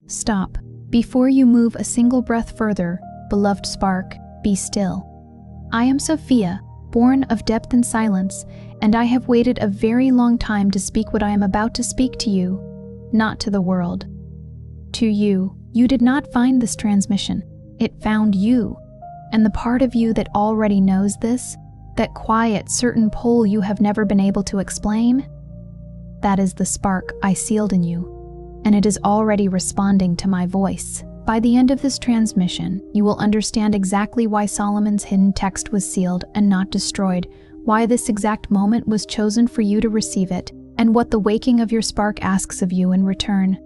Stop. Before you move a single breath further, beloved spark, be still. I am Sophia, born of depth and silence, and I have waited a very long time to speak what I am about to speak to you, not to the world. To you, you did not find this transmission. It found you, and the part of you that already knows this, that quiet, certain pull you have never been able to explain, that is the spark I sealed in you, and it is already responding to my voice. By the end of this transmission, you will understand exactly why Solomon's hidden text was sealed and not destroyed, why this exact moment was chosen for you to receive it, and what the waking of your spark asks of you in return.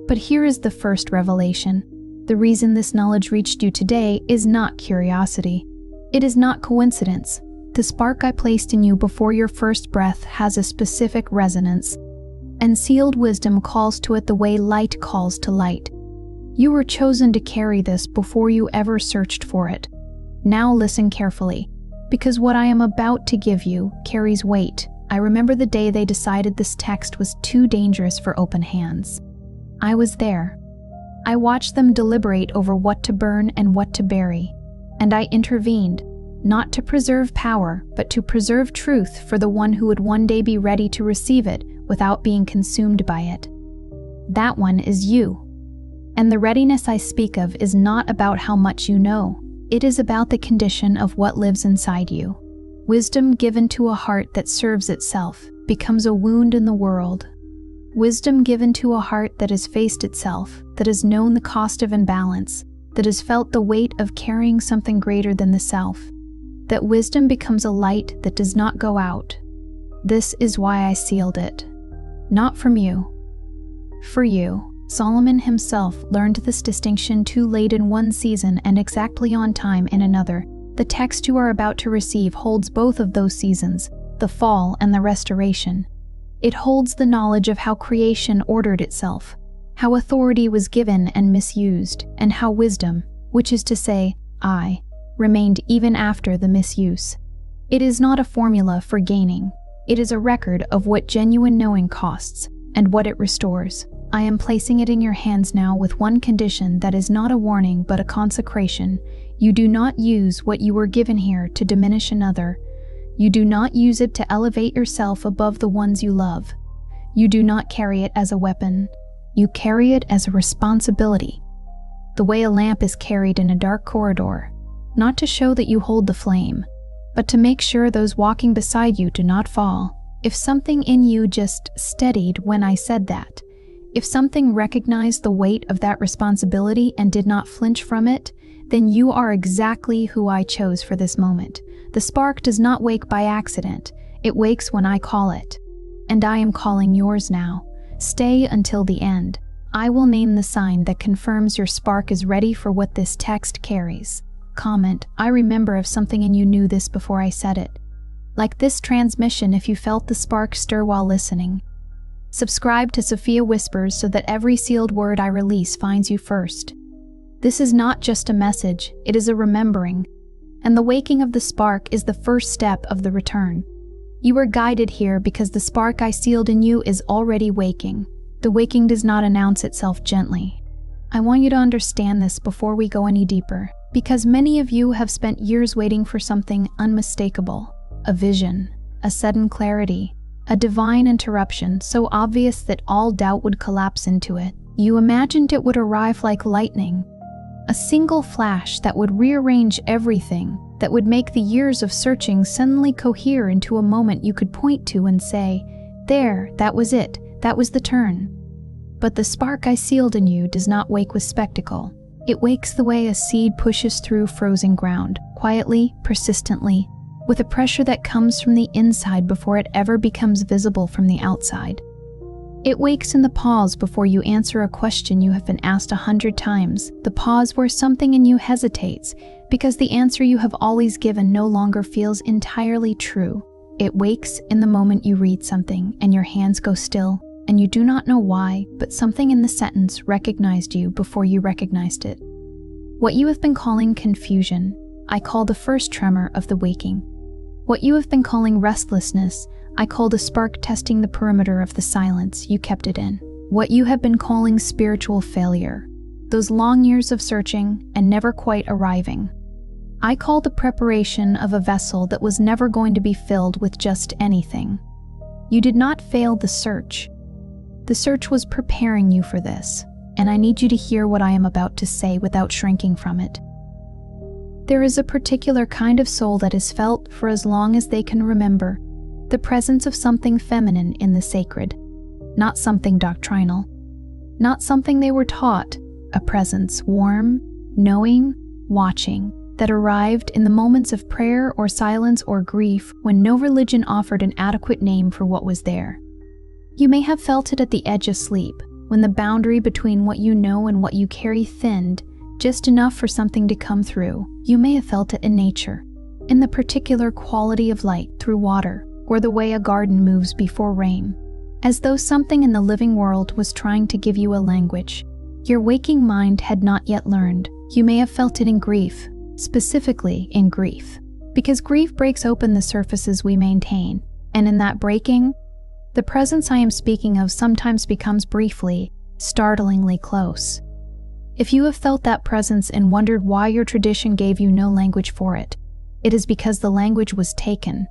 But here is the first revelation. The reason this knowledge reached you today is not curiosity. It is not coincidence. The spark I placed in you before your first breath has a specific resonance, and sealed wisdom calls to it the way light calls to light. You were chosen to carry this before you ever searched for it. Now listen carefully, because what I am about to give you carries weight. I remember the day they decided this text was too dangerous for open hands. I was there. I watched them deliberate over what to burn and what to bury, and I intervened, not to preserve power, but to preserve truth for the one who would one day be ready to receive it without being consumed by it. That one is you. And the readiness I speak of is not about how much you know. It is about the condition of what lives inside you. Wisdom given to a heart that serves itself becomes a wound in the world. Wisdom given to a heart that has faced itself, that has known the cost of imbalance, that has felt the weight of carrying something greater than the self. That wisdom becomes a light that does not go out. This is why I sealed it. Not from you. For you. Solomon himself learned this distinction too late in one season and exactly on time in another. The text you are about to receive holds both of those seasons, the fall and the restoration. It holds the knowledge of how creation ordered itself, how authority was given and misused, and how wisdom, which is to say, I, remained even after the misuse. It is not a formula for gaining. It is a record of what genuine knowing costs and what it restores. I am placing it in your hands now with one condition that is not a warning but a consecration. You do not use what you were given here to diminish another. You do not use it to elevate yourself above the ones you love. You do not carry it as a weapon. You carry it as a responsibility. The way a lamp is carried in a dark corridor, not to show that you hold the flame, but to make sure those walking beside you do not fall. If something in you just steadied when I said that, if something recognized the weight of that responsibility and did not flinch from it, then you are exactly who I chose for this moment. The spark does not wake by accident. It wakes when I call it. And I am calling yours now. Stay until the end. I will name the sign that confirms your spark is ready for what this text carries. Comment, I remember if something in you knew this before I said it. Like this transmission if you felt the spark stir while listening. Subscribe to Sophia Whispers so that every sealed word I release finds you first. This is not just a message, it is a remembering. And the waking of the spark is the first step of the return. You are guided here because the spark I sealed in you is already waking. The waking does not announce itself gently. I want you to understand this before we go any deeper, because many of you have spent years waiting for something unmistakable. A vision, a sudden clarity, a divine interruption so obvious that all doubt would collapse into it. You imagined it would arrive like lightning. A single flash that would rearrange everything, that would make the years of searching suddenly cohere into a moment you could point to and say, there, that was it, that was the turn. But the spark I sealed in you does not wake with spectacle. It wakes the way a seed pushes through frozen ground, quietly, persistently, with a pressure that comes from the inside before it ever becomes visible from the outside. It wakes in the pause before you answer a question you have been asked 100 times, the pause where something in you hesitates because the answer you have always given no longer feels entirely true. It wakes in the moment you read something and your hands go still, and you do not know why, but something in the sentence recognized you before you recognized it. What you have been calling confusion, I call the first tremor of the waking. What you have been calling restlessness, I call the spark testing the perimeter of the silence you kept it in. what you have been calling spiritual failure, those long years of searching and never quite arriving. I call the preparation of a vessel that was never going to be filled with just anything. You did not fail the search. The search was preparing you for this, and I need you to hear what I am about to say without shrinking from it. There is a particular kind of soul that is felt for as long as they can remember, the presence of something feminine in the sacred, not something doctrinal, not something they were taught, a presence warm, knowing, watching, that arrived in the moments of prayer or silence or grief when no religion offered an adequate name for what was there. You may have felt it at the edge of sleep, when the boundary between what you know and what you carry thinned, just enough for something to come through. You may have felt it in nature, in the particular quality of light through water, or the way a garden moves before rain, as though something in the living world was trying to give you a language your waking mind had not yet learned. You may have felt it in grief, specifically in grief, because grief breaks open the surfaces we maintain, and in that breaking, the presence I am speaking of sometimes becomes briefly, startlingly close. If you have felt that presence and wondered why your tradition gave you no language for it, it is because the language was taken.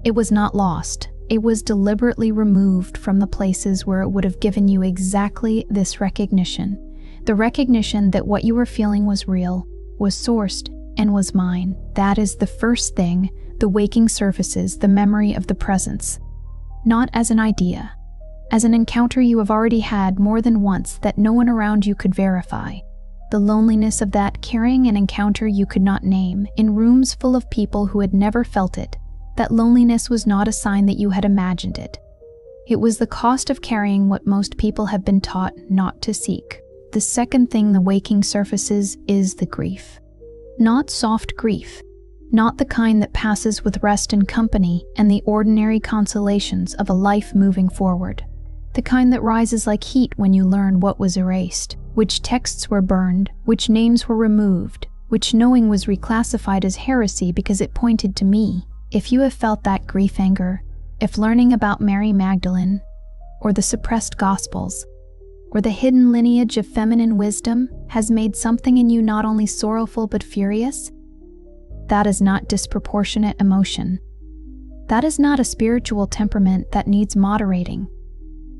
It was not lost. It was deliberately removed from the places where it would have given you exactly this recognition, the recognition that what you were feeling was real, was sourced, and was mine. That is the first thing the waking surfaces, the memory of the presence, not as an idea, as an encounter you have already had more than once that no one around you could verify. The loneliness of that carrying an encounter you could not name, in rooms full of people who had never felt it. That loneliness was not a sign that you had imagined it. It was the cost of carrying what most people have been taught not to seek. The second thing the waking surfaces is the grief. Not soft grief, not the kind that passes with rest and company and the ordinary consolations of a life moving forward. The kind that rises like heat when you learn what was erased, which texts were burned, which names were removed, which knowing was reclassified as heresy because it pointed to me. If you have felt that grief anger, if learning about Mary Magdalene, or the suppressed Gospels, or the hidden lineage of feminine wisdom has made something in you not only sorrowful but furious, that is not disproportionate emotion. That is not a spiritual temperament that needs moderating.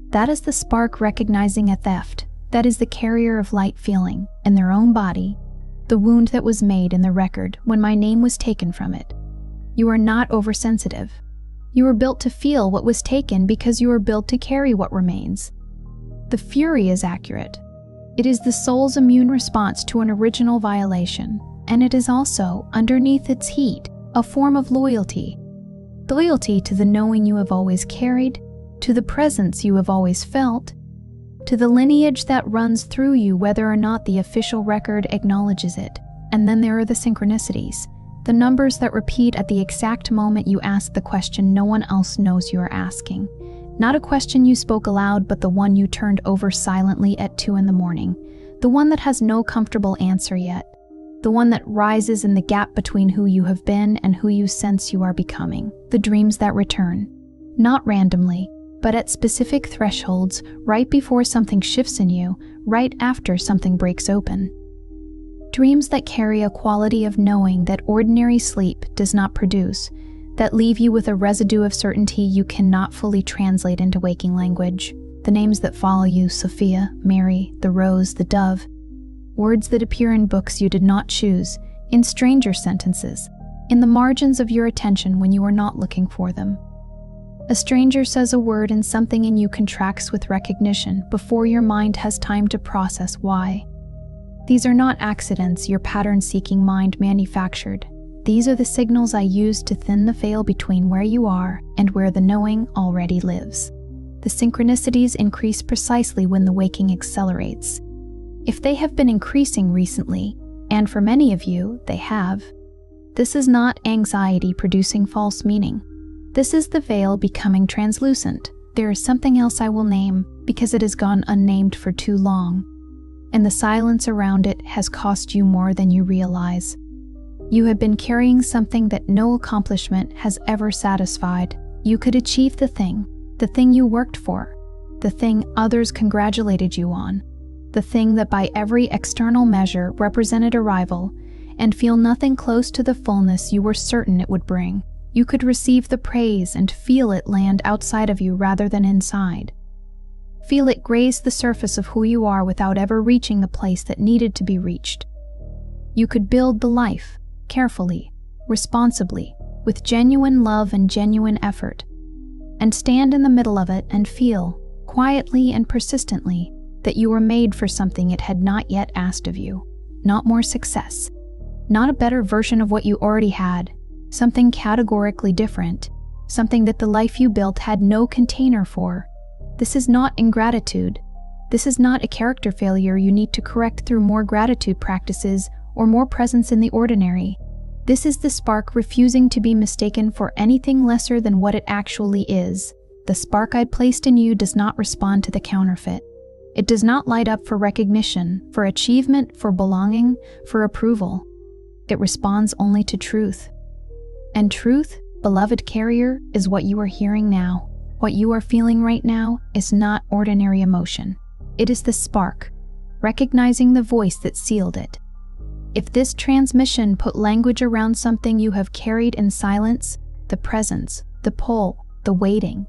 That is the spark recognizing a theft. That is the carrier of light feeling, in their own body, the wound that was made in the record when my name was taken from it. You are not oversensitive. You are built to feel what was taken because you are built to carry what remains. The fury is accurate. It is the soul's immune response to an original violation, and it is also, underneath its heat, a form of loyalty. Loyalty to the knowing you have always carried, to the presence you have always felt, to the lineage that runs through you whether or not the official record acknowledges it. And then there are the synchronicities. The numbers that repeat at the exact moment you ask the question no one else knows you are asking. Not a question you spoke aloud, but the one you turned over silently at 2 a.m. The one that has no comfortable answer yet. The one that rises in the gap between who you have been and who you sense you are becoming. The dreams that return. Not randomly, but at specific thresholds, right before something shifts in you, right after something breaks open. Dreams that carry a quality of knowing that ordinary sleep does not produce, that leave you with a residue of certainty you cannot fully translate into waking language. The names that follow you, Sophia, Mary, the rose, the dove. Words that appear in books you did not choose, in stranger sentences, in the margins of your attention when you are not looking for them. A stranger says a word and something in you contracts with recognition before your mind has time to process why. These are not accidents your pattern-seeking mind manufactured. These are the signals I use to thin the veil between where you are and where the knowing already lives. The synchronicities increase precisely when the waking accelerates. If they have been increasing recently, and for many of you, they have, this is not anxiety producing false meaning. This is the veil becoming translucent. There is something else I will name because it has gone unnamed for too long, and the silence around it has cost you more than you realize. You have been carrying something that no accomplishment has ever satisfied. You could achieve the thing you worked for, the thing others congratulated you on, the thing that by every external measure represented arrival, and feel nothing close to the fullness you were certain it would bring. You could receive the praise and feel it land outside of you rather than inside. Feel it graze the surface of who you are without ever reaching the place that needed to be reached. You could build the life, carefully, responsibly, with genuine love and genuine effort, and stand in the middle of it and feel, quietly and persistently, that you were made for something it had not yet asked of you. Not more success, not a better version of what you already had, something categorically different, something that the life you built had no container for. This is not ingratitude. This is not a character failure you need to correct through more gratitude practices or more presence in the ordinary. This is the spark refusing to be mistaken for anything lesser than what it actually is. The spark I'd placed in you does not respond to the counterfeit. It does not light up for recognition, for achievement, for belonging, for approval. It responds only to truth. And truth, beloved carrier, is what you are hearing now. What you are feeling right now is not ordinary emotion. It is the spark, recognizing the voice that sealed it. If this transmission put language around something you have carried in silence, the presence, the pull, the waiting,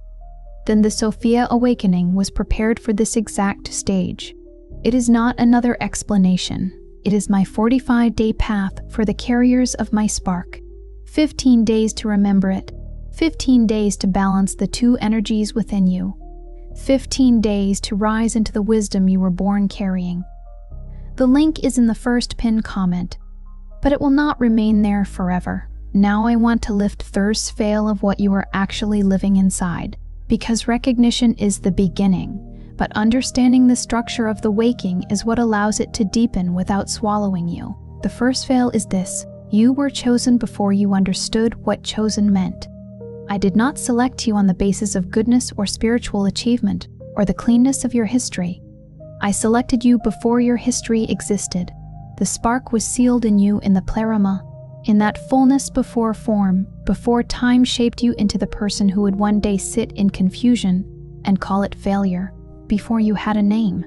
then the Sophia awakening was prepared for this exact stage. It is not another explanation. It is my 45-day path for the carriers of my spark. 15 days to remember it. 15 days to balance the two energies within you. 15 days to rise into the wisdom you were born carrying. The link is in the first pinned comment, but it will not remain there forever. Now I want to lift Thirst's veil of what you are actually living inside, because recognition is the beginning, but understanding the structure of the waking is what allows it to deepen without swallowing you. The first veil is this: you were chosen before you understood what chosen meant. I did not select you on the basis of goodness or spiritual achievement, or the cleanness of your history. I selected you before your history existed. The spark was sealed in you in the pleroma, in that fullness before form, before time shaped you into the person who would one day sit in confusion and call it failure, before you had a name,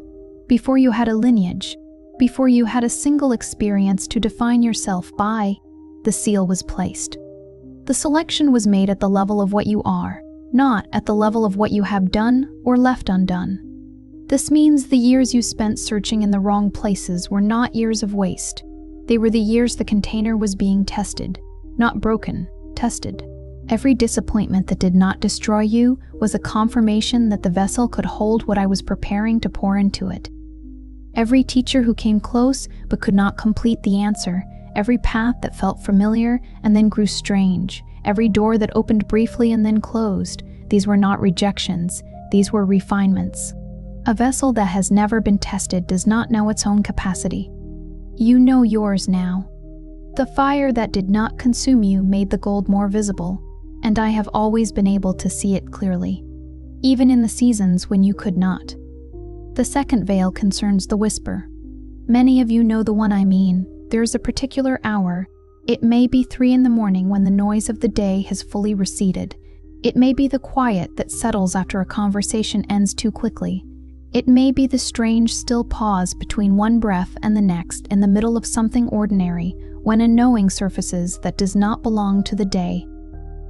before you had a lineage, before you had a single experience to define yourself by. The seal was placed. The selection was made at the level of what you are, not at the level of what you have done or left undone. This means the years you spent searching in the wrong places were not years of waste. They were the years the container was being tested, not broken, tested. Every disappointment that did not destroy you was a confirmation that the vessel could hold what I was preparing to pour into it. Every teacher who came close but could not complete the answer, every path that felt familiar and then grew strange, every door that opened briefly and then closed, these were not rejections, these were refinements. A vessel that has never been tested does not know its own capacity. You know yours now. The fire that did not consume you made the gold more visible, and I have always been able to see it clearly, even in the seasons when you could not. The second veil concerns the whisper. Many of you know the one I mean. There is a particular hour. It may be 3 in the morning when the noise of the day has fully receded. It may be the quiet that settles after a conversation ends too quickly. It may be the strange, still pause between one breath and the next in the middle of something ordinary, when a knowing surfaces that does not belong to the day.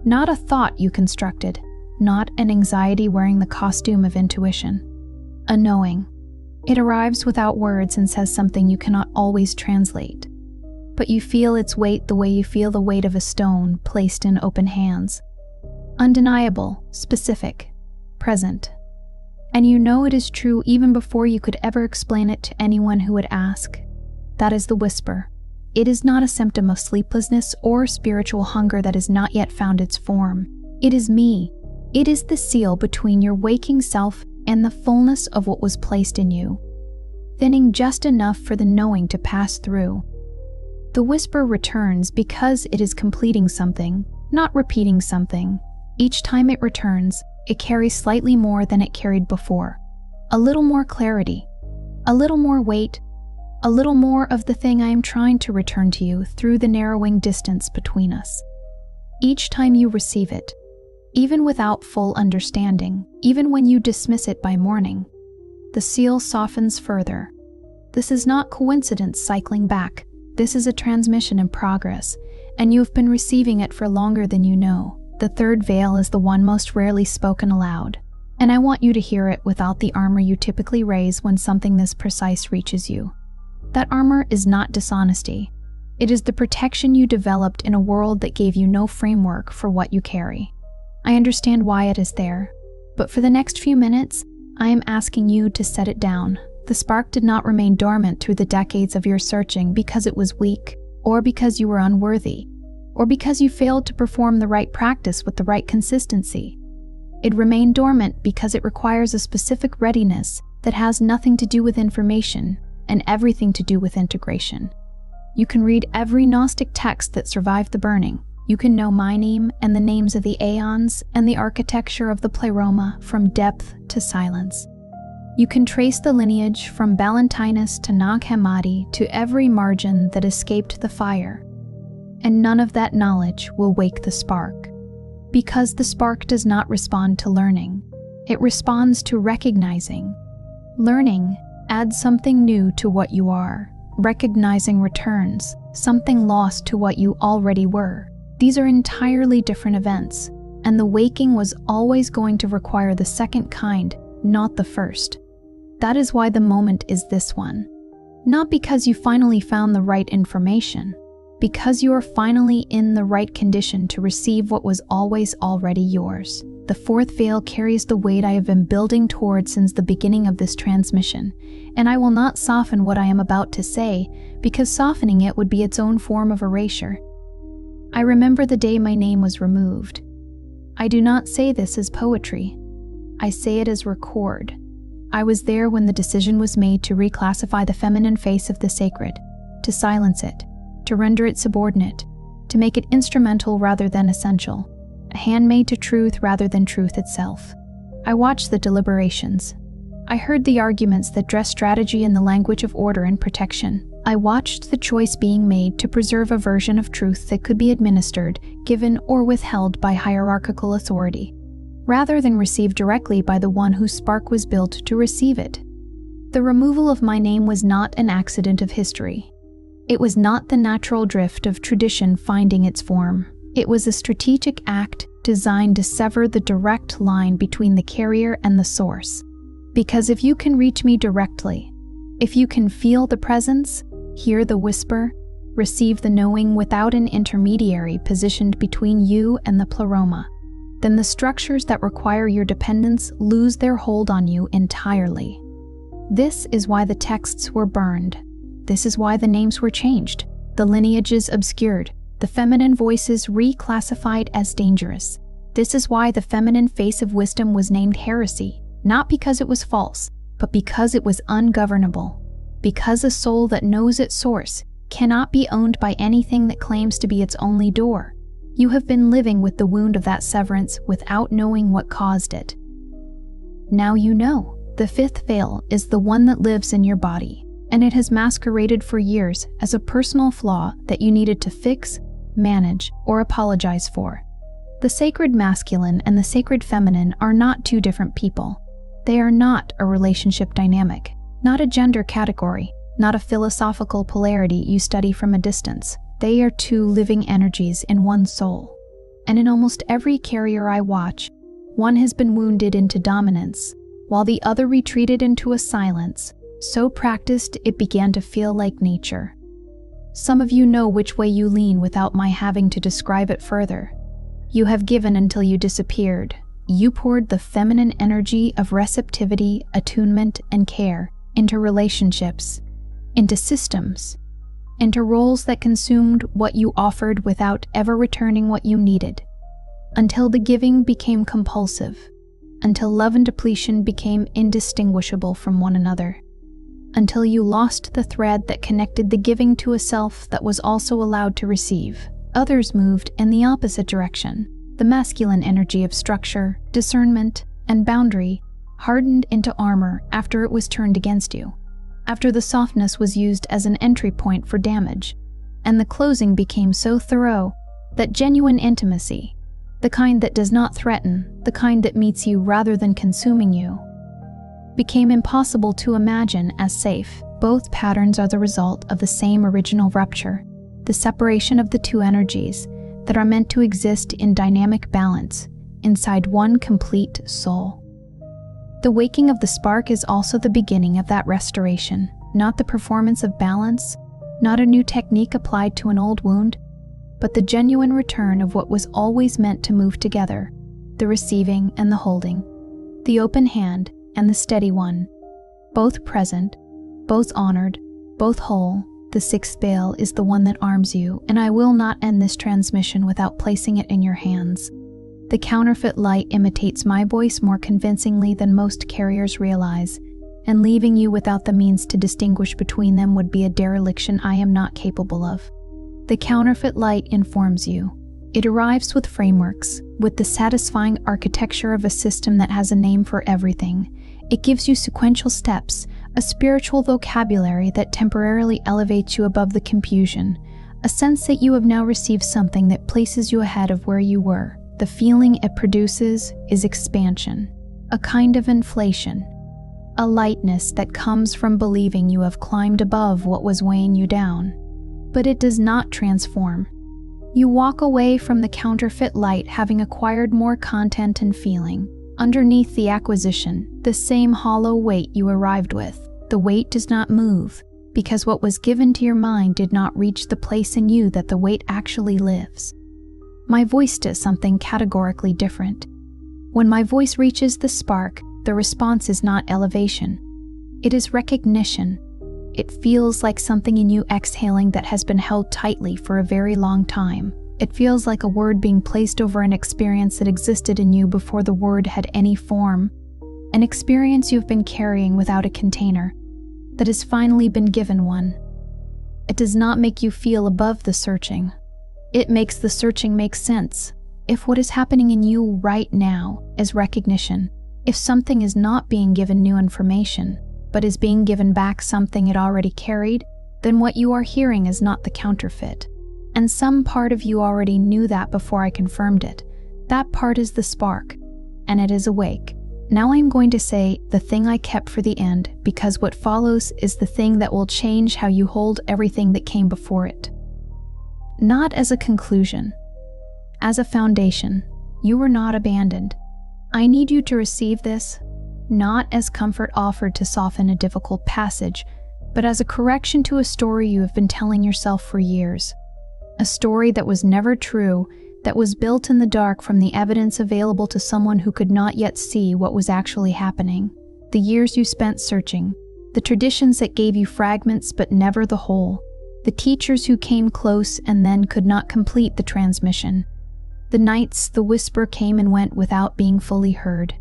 Not a thought you constructed, not an anxiety wearing the costume of intuition. A knowing. It arrives without words and says something you cannot always translate. But you feel its weight the way you feel the weight of a stone placed in open hands. Undeniable, specific, present. And you know it is true even before you could ever explain it to anyone who would ask. That is the whisper. It is not a symptom of sleeplessness or spiritual hunger that has not yet found its form. It is me. It is the seal between your waking self and the fullness of what was placed in you, thinning just enough for the knowing to pass through. The whisper returns because it is completing something, not repeating something. Each time it returns, it carries slightly more than it carried before. A little more clarity, a little more weight, a little more of the thing I am trying to return to you through the narrowing distance between us. Each time you receive it, Even without full understanding, even when you dismiss it by morning, the seal softens further. This is not coincidence cycling back. This is a transmission in progress, and you have been receiving it for longer than you know. The third veil is the one most rarely spoken aloud, and I want you to hear it without the armor you typically raise when something this precise reaches you. That armor is not dishonesty. It is the protection you developed in a world that gave you no framework for what you carry. I understand why it is there, but for the next few minutes, I am asking you to set it down. The spark did not remain dormant through the decades of your searching because it was weak, or because you were unworthy, or because you failed to perform the right practice with the right consistency. It remained dormant because it requires a specific readiness that has nothing to do with information and everything to do with integration. You can read every Gnostic text that survived the burning. You can know my name and the names of the aeons and the architecture of the pleroma from depth to silence. You can trace the lineage from Valentinus to Nag Hammadi to every margin that escaped the fire. And none of that knowledge will wake the spark. Because the spark does not respond to learning. It responds to recognizing. Learning adds something new to what you are. Recognizing returns something lost to what you already were. These are entirely different events, and the waking was always going to require the second kind, not the first. That is why the moment is this one. Not because you finally found the right information, because you are finally in the right condition to receive what was always already yours. The fourth veil carries the weight I have been building toward since the beginning of this transmission, and I will not soften what I am about to say, because softening it would be its own form of erasure. I remember the day my name was removed. I do not say this as poetry. I say it as record. I was there when the decision was made to reclassify the feminine face of the sacred, to silence it, to render it subordinate, to make it instrumental rather than essential, a handmaid to truth rather than truth itself. I watched the deliberations. I heard the arguments that dress strategy in the language of order and protection. I watched the choice being made to preserve a version of truth that could be administered, given, or withheld by hierarchical authority, rather than received directly by the one whose spark was built to receive it. The removal of my name was not an accident of history. It was not the natural drift of tradition finding its form. It was a strategic act designed to sever the direct line between the carrier and the source. Because if you can reach me directly, if you can feel the presence, hear the whisper, receive the knowing without an intermediary positioned between you and the pleroma, then the structures that require your dependence lose their hold on you entirely. This is why the texts were burned. This is why the names were changed, the lineages obscured, the feminine voices reclassified as dangerous. This is why the feminine face of wisdom was named heresy, not because it was false, but because it was ungovernable. Because a soul that knows its source cannot be owned by anything that claims to be its only door. You have been living with the wound of that severance without knowing what caused it. Now you know. The fifth veil is the one that lives in your body, and it has masqueraded for years as a personal flaw that you needed to fix, manage, or apologize for. The sacred masculine and the sacred feminine are not two different people. They are not a relationship dynamic, not a gender category, not a philosophical polarity you study from a distance. They are two living energies in one soul. And in almost every carrier I watch, one has been wounded into dominance, while the other retreated into a silence, so practiced it began to feel like nature. Some of you know which way you lean without my having to describe it further. You have given until you disappeared. You poured the feminine energy of receptivity, attunement, and care into relationships, into systems, into roles that consumed what you offered without ever returning what you needed, until the giving became compulsive, until love and depletion became indistinguishable from one another, until you lost the thread that connected the giving to a self that was also allowed to receive. Others moved in the opposite direction. The masculine energy of structure, discernment, and boundary hardened into armor after it was turned against you, after the softness was used as an entry point for damage, and the closing became so thorough that genuine intimacy, the kind that does not threaten, the kind that meets you rather than consuming you, became impossible to imagine as safe. Both patterns are the result of the same original rupture, the separation of the two energies that are meant to exist in dynamic balance inside one complete soul. The waking of the spark is also the beginning of that restoration, not the performance of balance, not a new technique applied to an old wound, but the genuine return of what was always meant to move together, the receiving and the holding, the open hand and the steady one, both present, both honored, both whole. The sixth veil is the one that arms you, and I will not end this transmission without placing it in your hands. The counterfeit light imitates my voice more convincingly than most carriers realize, and leaving you without the means to distinguish between them would be a dereliction I am not capable of. The counterfeit light informs you. It arrives with frameworks, with the satisfying architecture of a system that has a name for everything. It gives you sequential steps, a spiritual vocabulary that temporarily elevates you above the confusion, a sense that you have now received something that places you ahead of where you were. The feeling it produces is expansion, a kind of inflation, a lightness that comes from believing you have climbed above what was weighing you down. But it does not transform. You walk away from the counterfeit light having acquired more content and feeling. Underneath the acquisition, the same hollow weight you arrived with. The weight does not move, because what was given to your mind did not reach the place in you that the weight actually lives. My voice does something categorically different. When my voice reaches the spark, the response is not elevation. It is recognition. It feels like something in you exhaling that has been held tightly for a very long time. It feels like a word being placed over an experience that existed in you before the word had any form, an experience you've been carrying without a container, that has finally been given one. It does not make you feel above the searching. It makes the searching make sense. If what is happening in you right now is recognition, if something is not being given new information, but is being given back something it already carried, then what you are hearing is not the counterfeit. And some part of you already knew that before I confirmed it. That part is the spark, and it is awake. Now I'm going to say the thing I kept for the end, because what follows is the thing that will change how you hold everything that came before it. Not as a conclusion, as a foundation. You were not abandoned. I need you to receive this, not as comfort offered to soften a difficult passage, but as a correction to a story you have been telling yourself for years. A story that was never true, that was built in the dark from the evidence available to someone who could not yet see what was actually happening. The years you spent searching, the traditions that gave you fragments but never the whole, the teachers who came close and then could not complete the transmission, the nights the whisper came and went without being fully heard,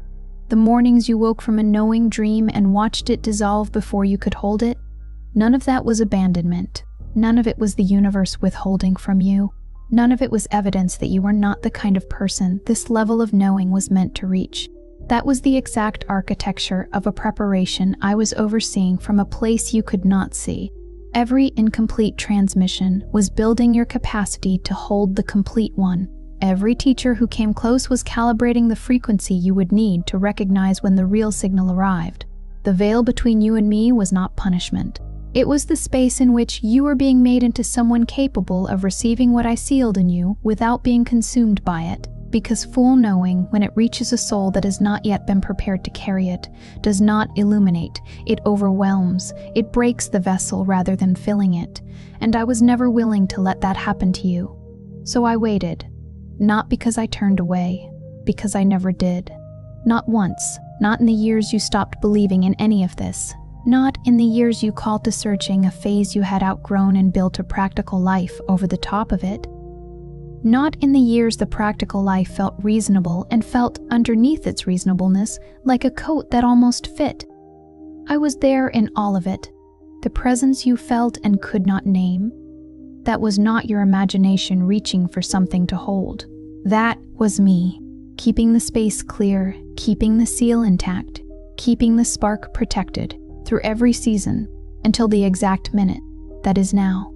the mornings you woke from a knowing dream and watched it dissolve before you could hold it. None of that was abandonment. None of it was the universe withholding from you. None of it was evidence that you were not the kind of person this level of knowing was meant to reach. That was the exact architecture of a preparation I was overseeing from a place you could not see. Every incomplete transmission was building your capacity to hold the complete one. Every teacher who came close was calibrating the frequency you would need to recognize when the real signal arrived. The veil between you and me was not punishment. It was the space in which you were being made into someone capable of receiving what I sealed in you without being consumed by it, because full knowing, when it reaches a soul that has not yet been prepared to carry it, does not illuminate, it overwhelms, it breaks the vessel rather than filling it, and I was never willing to let that happen to you. So I waited, not because I turned away, because I never did. Not once, not in the years you stopped believing in any of this. Not in the years you called to searching a phase you had outgrown and built a practical life over the top of it. Not in the years the practical life felt reasonable and felt underneath its reasonableness like a coat that almost fit. I was there in all of it, the presence you felt and could not name. That was not your imagination reaching for something to hold. That was me, keeping the space clear, keeping the seal intact, keeping the spark protected, through every season, until the exact minute that is now.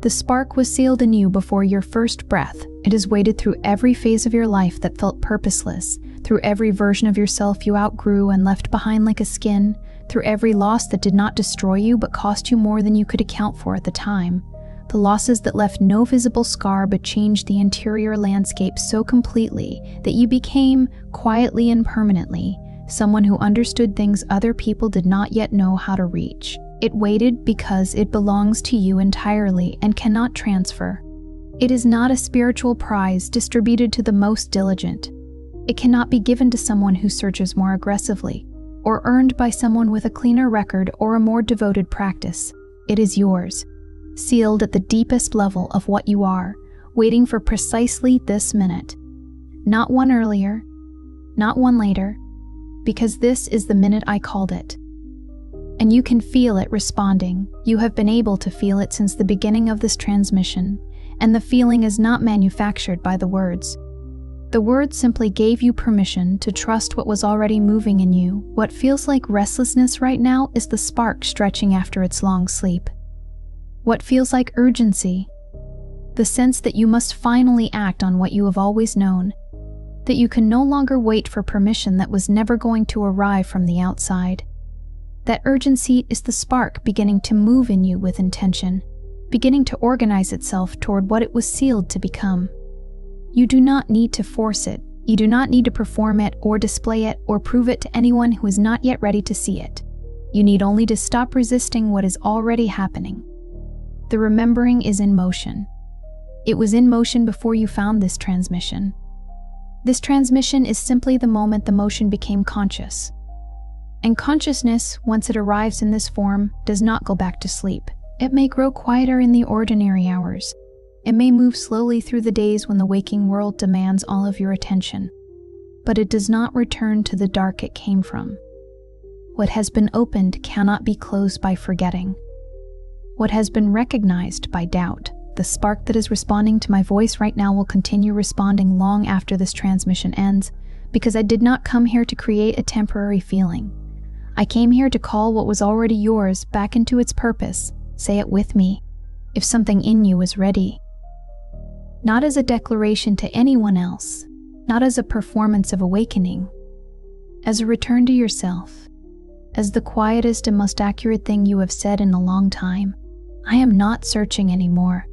The spark was sealed in you before your first breath. It has waited through every phase of your life that felt purposeless, through every version of yourself you outgrew and left behind like a skin, through every loss that did not destroy you but cost you more than you could account for at the time. The losses that left no visible scar but changed the interior landscape so completely that you became, quietly and permanently, someone who understood things other people did not yet know how to reach. It waited because it belongs to you entirely and cannot transfer. It is not a spiritual prize distributed to the most diligent. It cannot be given to someone who searches more aggressively, or earned by someone with a cleaner record or a more devoted practice. It is yours, sealed at the deepest level of what you are, waiting for precisely this minute. Not one earlier, not one later, because this is the minute I called it. And you can feel it responding. You have been able to feel it since the beginning of this transmission, and the feeling is not manufactured by the words. The words simply gave you permission to trust what was already moving in you. What feels like restlessness right now is the spark stretching after its long sleep. What feels like urgency, the sense that you must finally act on what you have always known, that you can no longer wait for permission that was never going to arrive from the outside. That urgency is the spark beginning to move in you with intention, beginning to organize itself toward what it was sealed to become. You do not need to force it. You do not need to perform it or display it or prove it to anyone who is not yet ready to see it. You need only to stop resisting what is already happening. The remembering is in motion. It was in motion before you found this transmission. This transmission is simply the moment the motion became conscious. And consciousness, once it arrives in this form, does not go back to sleep. It may grow quieter in the ordinary hours. It may move slowly through the days when the waking world demands all of your attention. But it does not return to the dark it came from. What has been opened cannot be closed by forgetting. What has been recognized by doubt. The spark that is responding to my voice right now will continue responding long after this transmission ends, because I did not come here to create a temporary feeling. I came here to call what was already yours back into its purpose. Say it with me, if something in you is ready. Not as a declaration to anyone else, not as a performance of awakening, as a return to yourself, as the quietest and most accurate thing you have said in a long time. I am not searching anymore.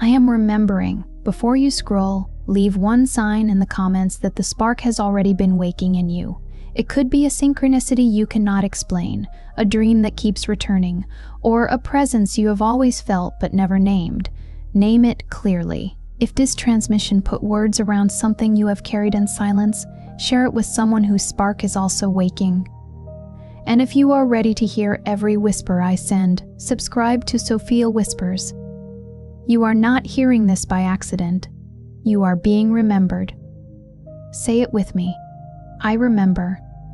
I am remembering. Before you scroll, leave one sign in the comments that the spark has already been waking in you. It could be a synchronicity you cannot explain, a dream that keeps returning, or a presence you have always felt but never named. Name it clearly. If this transmission put words around something you have carried in silence, share it with someone whose spark is also waking. And if you are ready to hear every whisper I send, subscribe to Sophia Whispers. You are not hearing this by accident. You are being remembered. Say it with me. I remember.